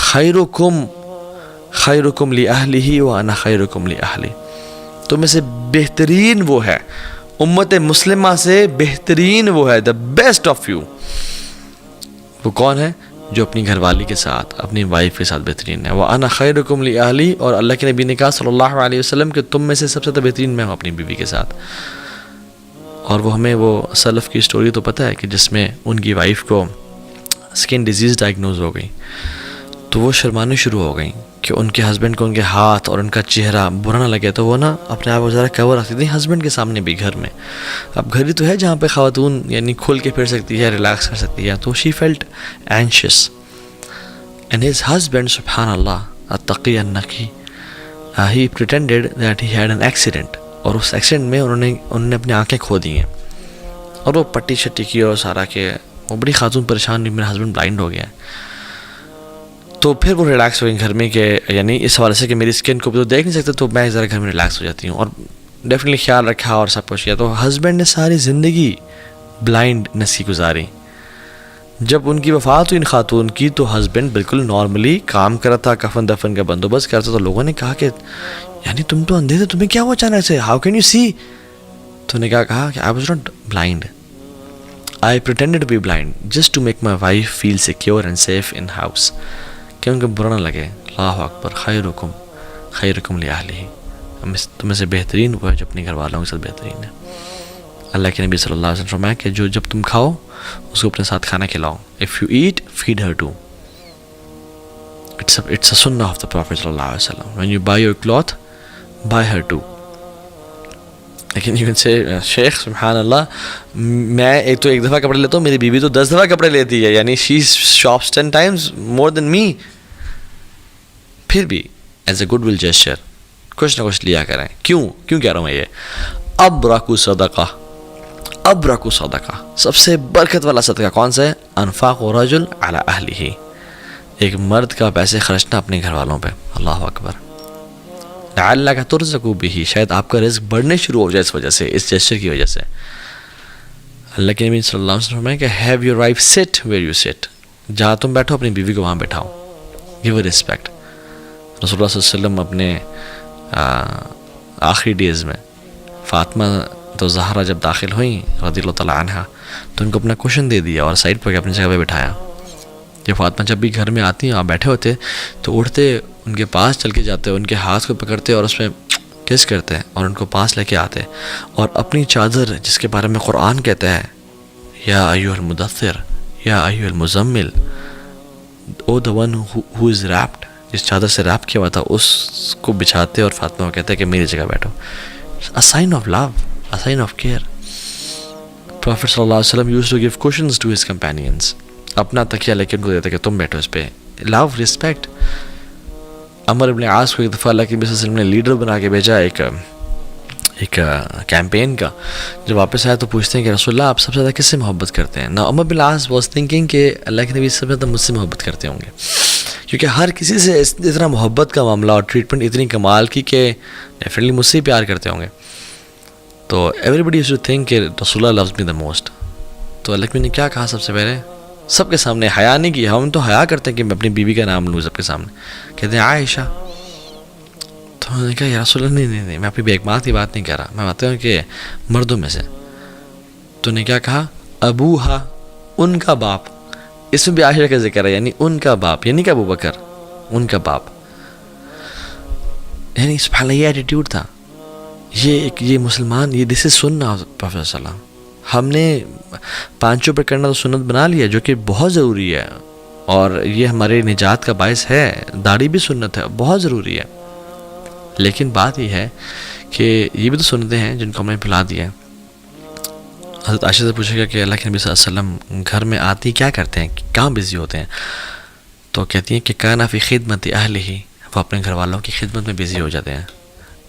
خیرکم خیرکم لأہلہ وانا خیرکم لأہلی، تم میں سے بہترین وہ ہے، امت مسلمہ سے بہترین وہ ہے، the best of you، وہ کون ہے؟ جو اپنی گھر والی کے ساتھ، اپنی وائف کے ساتھ بہترین ہے۔ وَأَنَا خَيْرُكُمْ لِأَهْلِي، اور اللہ کے نبی نے کہا صلی اللہ علیہ وسلم کہ تم میں سے سب سے زیادہ بہترین میں ہوں اپنی بیوی کے ساتھ۔ اور وہ ہمیں وہ سلف کی سٹوری تو پتہ ہے کہ جس میں ان کی وائف کو سکن ڈیزیز ڈائگنوز ہو گئی، تو وہ شرمانے شروع ہو گئیں کہ ان کے ہسبینڈ کو ان کے ہاتھ اور ان کا چہرہ برا نہ لگے، تو وہ نا اپنے آپ کو ذرا کور رکھتی تھیں ہسبینڈ کے سامنے بھی گھر میں۔ اب گھر ہی تو ہے جہاں پہ خواتون یعنی کھل کے پھر سکتی ہے، ریلیکس کر سکتی ہے، تو she felt anxious and his husband سبحان اللہ التقی النقی ہی pretended that he had an accident, اور اس ایکسیڈنٹ میں انہوں نے اپنی آنکھیں کھو دی ہیں، اور وہ پٹی شٹی کی اور سارا کہ وہ بڑی خاتون پریشان ہوئی میرا ہسبینڈ بلائنڈ ہو گیا ہے۔ تو پھر وہ ریلیکس ہو گئی گھر میں کہ یعنی اس حوالے سے کہ میری اسکن کو بھی تو دیکھ نہیں سکتے، تو میں ذرا گھر میں ریلیکس ہو جاتی ہوں، اور ڈیفینیٹلی خیال رکھا اور سب کچھ کیا۔ تو ہسبینڈ نے ساری زندگی بلائنڈ نسی گزاری۔ جب ان کی وفات ہوئی ان خاتون کی، تو ہسبینڈ بالکل نارملی کام کرا تھا، کفن دفن کا بندوبست کرتا، تو لوگوں نے کہا کہ یعنی تم تو اندھے تھے، تمہیں کیا ہوا اچانک سے، ہاؤ کین یو سی؟ تو نے کہا کہ I was not blind, I pretended to be blind just to make my wife feel secure and safe in house, کہ ان کو برا نہ لگے۔ اللہ اکبر، خیرکم خیرکم لأہلہ، تم میں سے بہترین وہ ہے جو اپنے گھر والوں کے ساتھ بہترین ہے۔ اللہ کے نبی صلی اللہ علیہ وسلم فرمایا کہ جب تم کھاؤ اس کو اپنے ساتھ کھانا کھلاؤ، if you eat feed her too، it's a sunnah of the Prophet صلی اللہ علیہ وسلم، when you buy your cloth buy her too۔ لیکن you can say شیخ سبحان اللہ، میں ایک دفعہ کپڑے لیتا ہوں، میری بیوی تو 10 دفعہ کپڑے لیتی ہے، یعنی she shops 10 times more than me، پھر بھی as a good will gesture کچھ نہ کچھ لیا کریں۔ کیوں کہہ رہا ہوں میں یہ؟ ابرکو صدقہ، ابرکو صدقہ، سب سے برکت والا صدقہ کون سا ہے؟ انفاق رجل علی اہلہ، ایک مرد کا پیسے خرچنا اپنے گھر والوں پہ۔ اللہ اکبر، لعلک ترزق بہ، شاید آپ کا رزق بڑھنے شروع ہو جائے اس وجہ سے، اس جیسچر کی وجہ سے۔ اللہ کے نبی صلی اللہ علیہ وسلم فرمایا کہ ہیو یور وائف سٹ ویئر یو سٹ، جہاں تم بیٹھو اپنی بیوی کو وہاں بیٹھاؤ، گیو رسپیکٹ۔ رسول اللہ صلی اللہ علیہ وسلم اپنے آخری ڈیز میں فاطمہ تو زہرا جب داخل ہوئیں رضی اللہ تعالیٰ عنہ، تو ان کو اپنا کوشن دے دیا اور سائڈ پر اپنی جگہ پہ بٹھایا۔ یہ فاطمہ جب بھی گھر میں آتی ہیں، آپ بیٹھے ہوتے تو اٹھتے ان کے پاس چل کے جاتے، ان کے ہاتھ کو پکڑتے اور اس میں کس کرتے اور ان کو پاس لے کے آتے، اور اپنی چادر جس کے بارے میں قرآن کہتا ہے یا ایھا المدثر یا ایھا المزمل، او the one who is wrapped، جس چادر سے ریپ کیا ہوا تھا اس کو بچھاتے اور فاطمہ کو کہتے ہیں کہ میری جگہ بیٹھو۔ a sign of love، a sign of care۔ Prophet صلی اللہ علیہ وسلم used to give cushions to his companions، اپنا تکیہ لے کے ان کو دیتے کہ تم بیٹھو اس پہ۔ love، respect۔ عمر ابن عاص کو ایک دفعہ اللہ کے نبی صلی اللہ علیہ وسلم نے لیڈر بنا کے بھیجا ایک کیمپین کا، جب واپس آیا تو پوچھتے ہیں کہ رسول اللہ آپ سب سے زیادہ کس سے محبت کرتے ہیں؟ نا عمر بن عاص واز تھنکنگ کہ اللہ کے نبی سب سے زیادہ مجھ سے محبت کرتے ہوں گے، کیونکہ ہر کسی سے اتنا محبت کا معاملہ اور ٹریٹمنٹ اتنی کمال کی کہ ڈیفینیٹلی مجھ سے ہی پیار کرتے ہوں گے۔ تو everybody used to think کہ رسول اللہ لوز می دا موسٹ۔ تو اللہ کے نبی نے کیا کہا سب سے پہلے؟ سب کے سامنے، حیا نہیں کی، ہم تو حیا کرتے ہیں کہ میں اپنی بیوی کا نام لوں سب کے سامنے، کہتے ہیں عائشہ۔ تو انہوں نے کہا یا رسول اللہ نہیں، میں اپنی بیک ماں کی بات نہیں کہہ رہا، میں بات ہوں کہ مردوں میں سے۔ تو نے کیا کہا؟ ابوہا، ان کا باپ، اس میں بھی عائشہ کا ذکر ہے، یعنی ان کا باپ، یعنی کہ ابو بکر، ان کا باپ، یعنی سبحان اللہ یہ ایٹیٹیوڈ تھا۔ یہ مسلمان، یہ دس از سنہ پروفیسر صلی اللہ علیہ وسلم۔ ہم نے پانچوں پہ کرنا تو سنت بنا لیا، جو کہ بہت ضروری ہے، اور یہ ہمارے نجات کا باعث ہے۔ داڑھی بھی سنت ہے، بہت ضروری ہے، لیکن بات یہ ہے کہ یہ بھی تو سنتیں ہیں جن کو ہم نے بھلا دیا ہے۔ حضرت عائشہ سے پوچھے گا کہ اللہ کے نبی صلی اللہ علیہ وسلم گھر میں آتی کیا کرتے ہیں، کہاں بزی ہوتے ہیں؟ تو کہتی ہیں کہ کانا فی خدمت اہلہ، وہ اپنے گھر والوں کی خدمت میں بزی ہو جاتے ہیں۔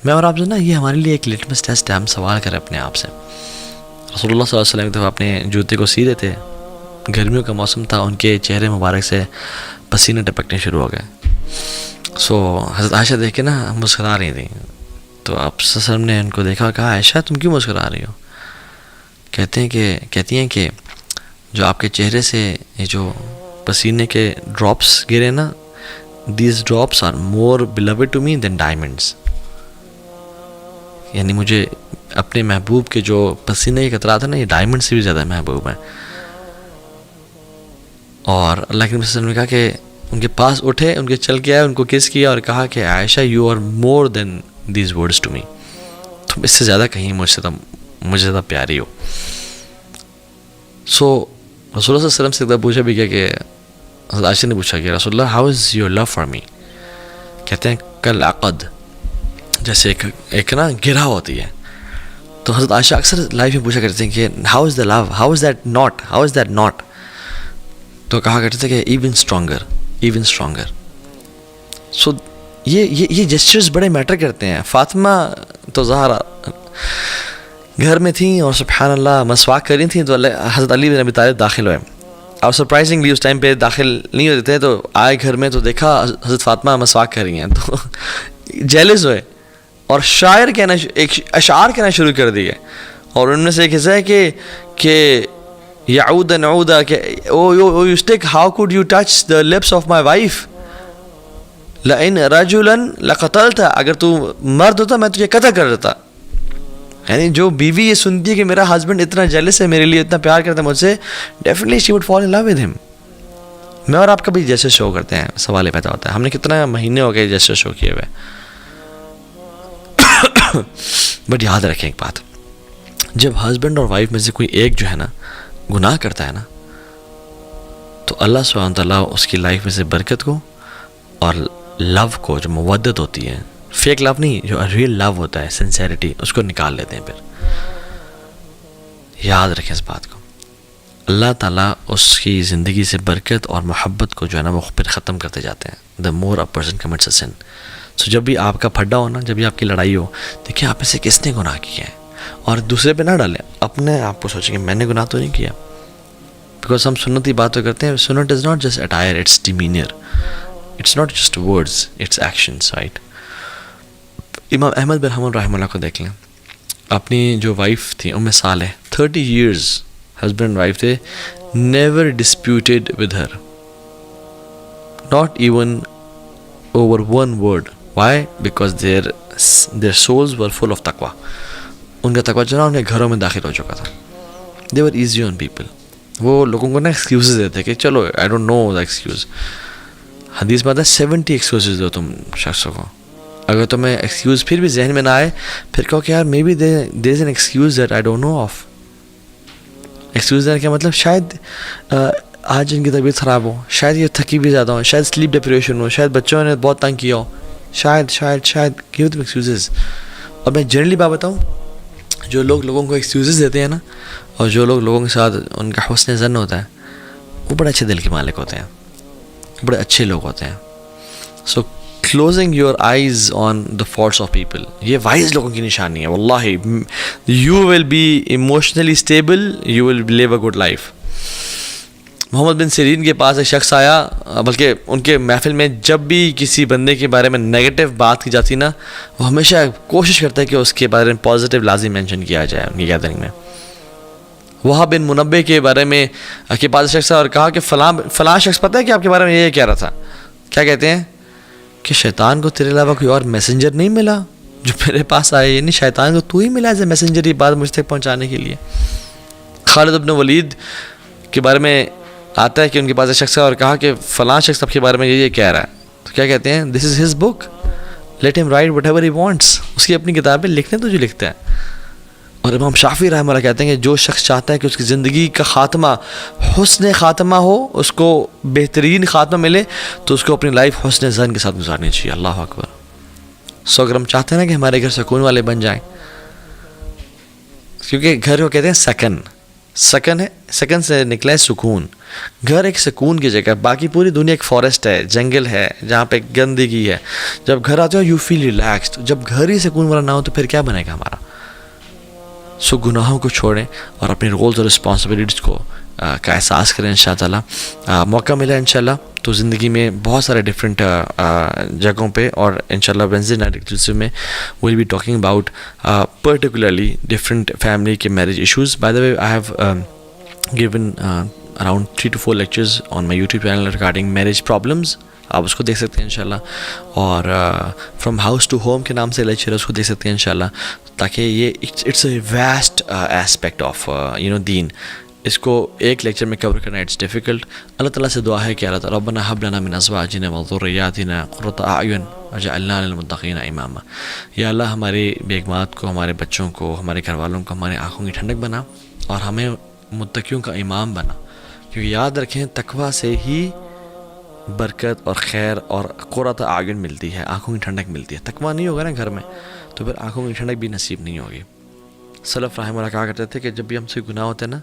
میں اور آپ سے نا، یہ ہمارے لیے ایک لٹمس ٹیسٹ ہے، ہم سوال کریں اپنے آپ سے۔ رسول اللہ صلی اللہ علیہ وسلم ایک دفعہ اپنے جوتے کو سی رہے تھے، گرمیوں کا موسم تھا، ان کے چہرے مبارک سے پسینے ٹپکنے شروع ہو گئے۔ حضرت عائشہ دیکھ کے نا مسکرا رہی تھیں، تو آپ صلی اللہ علیہ وسلم نے ان کو دیکھا، کہا عائشہ تم کیوں مسکرا رہی ہو؟ کہتی ہیں کہ جو آپ کے چہرے سے یہ جو پسینے کے ڈراپس گرے نا، these drops are more beloved to me than diamonds. یعنی مجھے اپنے محبوب کے جو پسینے کے قطرات ہیں نا یہ ڈائمنڈ سے بھی زیادہ محبوب ہیں. اور اللہ کے نبی صلی اللہ علیہ وسلم نے کہا کہ ان کے پاس اٹھے, ان کے چل کے آئے, ان کو کس کیا اور کہا کہ Aisha you are more than these words to me, تم اس سے زیادہ کہیں مجھے زیادہ پیاری ہو. سو رسول اللہ صلی اللہ علیہ وسلم سے ایک دفعہ پوچھا بھی کیا کہ حضرت عائشہ نے پوچھا کہ رسول اللہ how is your love for me, کہتے ہیں کل عقد, جیسے ایک نا گرہ ہوتی ہے. تو حضرت عائشہ اکثر لائف میں پوچھا کرتے ہیں کہ how is the love, how is that not, تو کہا کرتے تھے کہ ایون اسٹرانگر. سو یہ جسچرز بڑے میٹر کرتے ہیں. فاطمہ تو زہرا گھر میں تھیں اور سبحان اللہ مسواک کر رہی تھیں, تو حضرت علی بن ابی طالب داخل ہوئے, اور سرپرائزنگلی اس ٹائم پہ داخل نہیں ہوتے تھے, تو آئے گھر میں تو دیکھا حضرت فاطمہ مسواک کر رہی ہیں, تو جیلس ہوئے اور اشعار کہنا شروع کر دیے. اور ان میں سے ایک حصہ ہے کہ یعودا نعودا, کہ oh you stick how could you touch the lips of my wife لئن رجلا لقتلت, اگر تو مرد ہوتا میں تجھے قتل کر دیتا. یعنی جو بیوی یہ سنتی ہے کہ میرا ہسبینڈ اتنا جیلس ہے میرے لیے, اتنا پیار کرتا ہے مجھ سے, definitely she would fall in love with him. میں اور آپ کبھی جیسے شو کرتے ہیں, سوال پیدا ہوتا ہے ہم نے کتنا مہینے ہو گئے جیسے شو کیے ہوئے. بٹ یاد رکھیں ایک بات, جب ہسبینڈ اور وائف میں سے کوئی ایک جو ہے نا گناہ کرتا ہے نا, تو اللہ سبحانہ تعالیٰ اس کی لائف میں سے برکت کو اور لو کو, جو مودت ہوتی ہے, فیک لو نہیں, جو ریئل لو ہوتا ہے, سنسیریٹی, اس کو نکال لیتے ہیں. پھر یاد رکھیں اس بات کو, اللہ تعالیٰ اس کی زندگی سے برکت اور محبت کو جو ہے نا وہ پھر ختم کرتے جاتے ہیں. دا مور اے پرسن کمٹس اے سن. سو جب بھی آپ کا پھڈا ہو نا, جب بھی آپ کی لڑائی ہو, دیکھیں آپ میں سے کس نے گناہ کیا ہے, اور دوسرے پہ نہ ڈالیں, اپنے آپ کو سوچیں کہ میں نے گناہ تو نہیں کیا. بیکاز ہم سنتی باتیں کرتے ہیں, سنت is not just attire, it's demeanour, it's not just words, it's actions, right. امام احمد بن حنبل رحمہ اللہ کو دیکھ لیں, اپنی جو وائف تھی صالح, 30 years ہسبینڈ اینڈ وائف تھے, never disputed with her, not even over one word. Why? Because their souls were full of taqwa. ان کا تقوی جو نا ان کے گھروں میں داخل ہو چکا تھا. they were easy on people. وہ لوگوں کو نا ایکسکیوزز دیتے کہ چلو I don't know the excuse. حدیث میں آتا ہے 70 ایکسکیوزز دو تم شخصوں کو, اگر تمہیں ایکسکیوز پھر بھی ذہن میں نہ آئے, پھر کہو کہ یار maybe there is an excuse that I don't know of. Excuse دینے کا مطلب شاید آج ان کی طبیعت خراب ہو, شاید یہ تھکی بھی زیادہ ہو, شاید سلیپ ڈپریشن ہو, شاید بچوں نے بہت تنگ کیا ہو, شاید give them excuses. اور میں جنرلی بات بتاؤں, جو لوگوں کو ایکسکیوزز دیتے ہیں نا, اور جو لوگوں کے ساتھ ان کا حسن ظن ہوتا ہے, وہ بڑے اچھے دل کے مالک ہوتے ہیں, بڑے اچھے لوگ ہوتے ہیں. سو closing your eyes on the faults of people, یہ وائز لوگوں کی نشانی ہے. واللہ you will be emotionally stable, you will live a good life. محمد بن سیرین کے پاس ایک شخص آیا, بلکہ ان کے محفل میں جب بھی کسی بندے کے بارے میں نیگیٹو بات کی جاتی نا, وہ ہمیشہ کوشش کرتا ہے کہ اس کے بارے میں پازیٹیو لازم مینشن کیا جائے ان کی گیدرنگ میں. وہاب بن منبع کے بارے میں کے پاس شخص اور کہا کہ فلاں شخص پتہ ہے کہ آپ کے بارے میں یہ کہہ رہا تھا. کیا کہتے ہیں کہ شیطان کو تیرے علاوہ کوئی اور میسنجر نہیں ملا جو میرے پاس آئے, یعنی شیطان کو تو ہی ملا ایز اے میسنجر یہ بات مجھ تک پہنچانے کے لیے. خالد بن ولید کے بارے میں آتا ہے کہ ان کے پاس ایک شخص اور کہا کہ فلاں شخص آپ کے بارے میں یہ کہہ رہا ہے. تو کیا کہتے ہیں, this is his book, let him write whatever he wants. اس کی اپنی کتابیں لکھنے تو جو لکھتا ہے. اور امام شافعی رحمہ اللہ کہتے ہیں کہ جو شخص چاہتا ہے کہ اس کی زندگی کا خاتمہ حسن خاتمہ ہو, اس کو بہترین خاتمہ ملے, تو اس کو اپنی لائف حسن ظن کے ساتھ گزارنی چاہیے. اللہ اکبر. سو اگر ہم چاہتے ہیں نا کہ ہمارے گھر سکون والے بن جائیں, کیونکہ گھر کو کہتے ہیں سکن ہے, سکن سے نکلا ہے سکون. گھر ایک سکون کی جگہ, باقی پوری دنیا ایک فارسٹ ہے, جنگل ہے, جہاں پہ گندگی ہے. جب گھر آتے ہو یو فیل ریلیکسڈ. جب گھر ہی سکون والا نہ ہو تو پھر کیا بنے گا ہمارا. سو گناہوں کو چھوڑیں اور اپنے رولز اور رسپانسبلٹیز کو کا احساس کریں. انشاء اللہ موقع ملا انشاءاللہ تو زندگی میں بہت سارے ڈفرینٹ جگہوں پہ, اور انشاءاللہ وینزڈے نائٹ ایکسکلوسیو میں we'll be talking about particularly different family کے marriage issues. By the way I have given around 3 to 4 lectures on my YouTube channel regarding marriage problems, آپ اس کو دیکھ سکتے ہیں انشاءاللہ. اور فرام ہاؤس ٹو ہوم کے نام سے لیکچر ہے, اس کو دیکھ سکتے ہیں انشاءاللہ, تاکہ یہ it's a vast aspect of deen. اس کو ایک لیکچر میں کور کرنا اٹس ڈیفیکلٹ. اللہ تعالیٰ سے دعا ہے کہ اللہ تعالیٰ ربنا هب لنا من ازواجنا وذرياتنا قرة اعین واجعلنا للمتقین اماما. یا اللہ ہماری بیگمات کو, ہمارے بچوں کو, ہمارے گھر والوں کو ہمارے آنکھوں کی ٹھنڈک بنا اور ہمیں متقیوں کا امام بنا. کیونکہ یاد رکھیں تقویٰ سے ہی برکت اور خیر اور قرۃ اعین ملتی ہے, آنکھوں کی ٹھنڈک ملتی ہے. تقویٰ نہیں ہوگا نا گھر میں تو پھر آنکھوں کی ٹھنڈک بھی نصیب نہیں ہوگی. سلف رحمہ اللہ کہا کرتے تھے کہ جب بھی ہم سے گناہ ہوتے ہیں نا,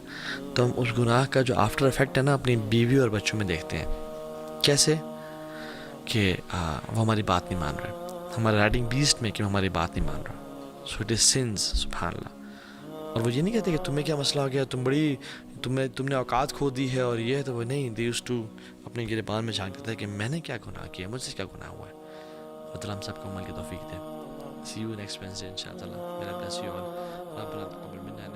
تو ہم اس گناہ کا جو آفٹر افیکٹ ہے نا اپنی بیوی اور بچوں میں دیکھتے ہیں. کیسے کہ وہ ہماری بات نہیں مان رہے, ہمارا رائڈنگ بیسٹ میں کہ وہ ہماری بات نہیں مان رہا. سو اٹ از سنز, سبحان اللہ. اور وہ یہ نہیں کہتے کہ تمہیں کیا مسئلہ ہو گیا, تم نے اوقات کھو دی ہے اور یہ ہے, تو وہ نہیں, دے یوزڈ ٹو اپنے گریبان میں جھانکتے تھے کہ میں نے کیا گناہ کیا, مجھ سے کیا گناہ ہوا ہے. اللہ تعالیٰ ہم سب کو عمل کی توفیق دے. See you next Wednesday inshallah. May Allah bless you all. ربنا تقبل منا